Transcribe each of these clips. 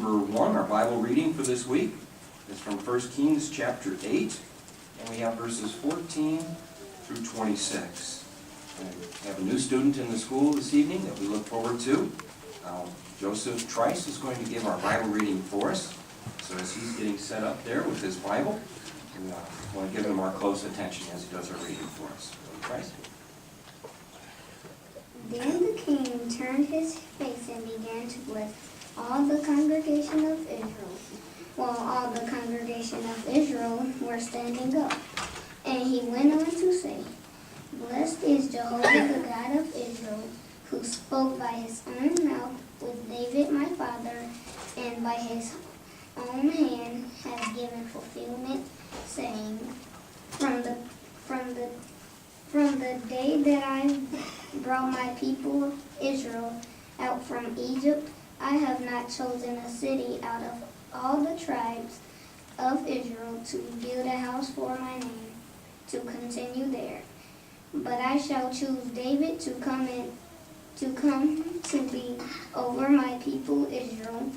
number 1, our Bible reading for this week is from 1 Kings chapter 8, and we have verses 14 through 26. We have a new student in the school this evening that we look forward to. Joseph Trice is going to give our Bible reading for us. So as he's getting set up there with his Bible, we want to give him our close attention as he does our reading for us. Trice? Then the king turned his face and began to bless all the congregation of Israel, while all the congregation of Israel were standing up. And he went on to say, Blessed is Jehovah the God of Israel, who spoke by his own mouth with David my father, and by his own hand has given fulfillment, saying, From the day that I brought my people Israel out from Egypt, I have not chosen a city out of all the tribes of Israel to build a house for my name, to continue there. But I shall choose David to come to be over my people Israel.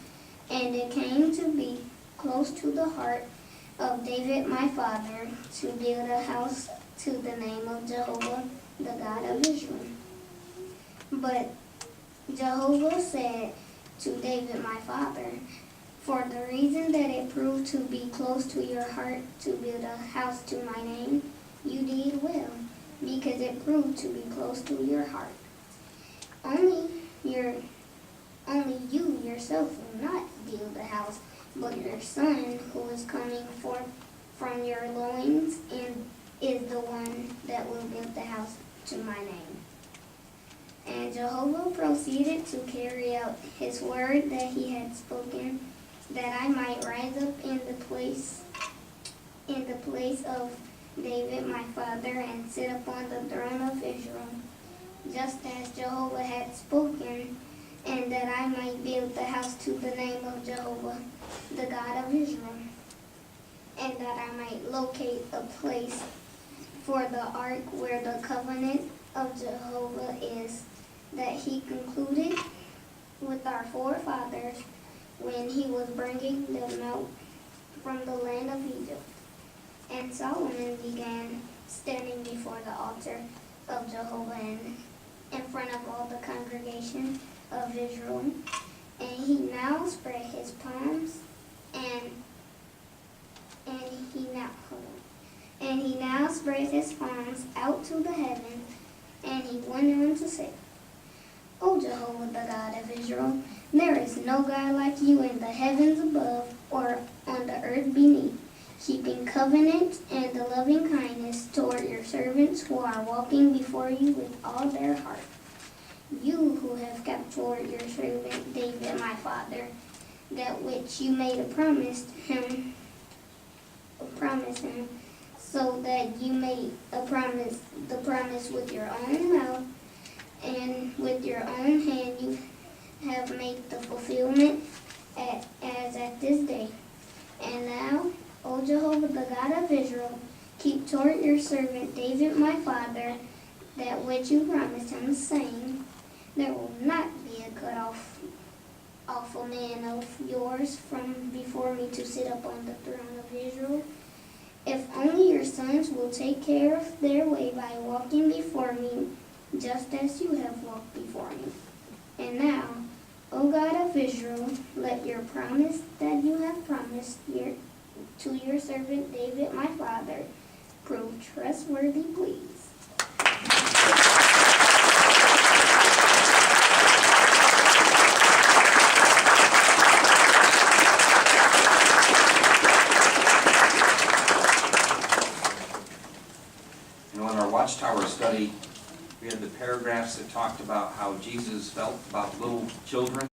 And it came to be close to the heart of David my father to build a house to the name of Jehovah, the God of Israel. But Jehovah said to David my father, For the reason that it proved to be close to your heart to build a house to my name, you did well, because it proved to be close to your heart. Only you yourself will not build the house, but your son, who is coming forth from your loins, and is the one that will build the house to my name. And Jehovah proceeded to carry out his word that he had spoken, that I might rise up in the place of David my father, and sit upon the throne of Israel, just as Jehovah had spoken, and that I might build the house to the name of Jehovah, the God of Israel, and that I might locate a place for the ark where the covenant of Jehovah is, that he concluded with our forefathers when he was bringing them out from the land of Egypt. And Solomon began standing before the altar of Jehovah in front of all the congregation of Israel. And he now spread his palms and he now spread his palms out to the heavens, and he went on to say, O Jehovah, the God of Israel, there is no God like you in the heavens above or on the earth beneath, keeping covenant and the loving kindness toward your servants who are walking before you with all their heart. You who have kept toward your servant David my father, that which you made a promise him, so that you made the promise with your own mouth, and with your own hand you have made the fulfillment as at this day. And now, O Jehovah, the God of Israel, keep toward your servant David my father that which you promised him, saying, There will not be a cut off awful man of yours from before me to sit upon the throne of Israel. If only your sons will take care of their way by walking before me, just as you have walked before me. And now, O God of Israel, let your promise that you have promised to your servant David my father prove trustworthy, please. In our Watchtower study, we had the paragraphs that talked about how Jesus felt about little children.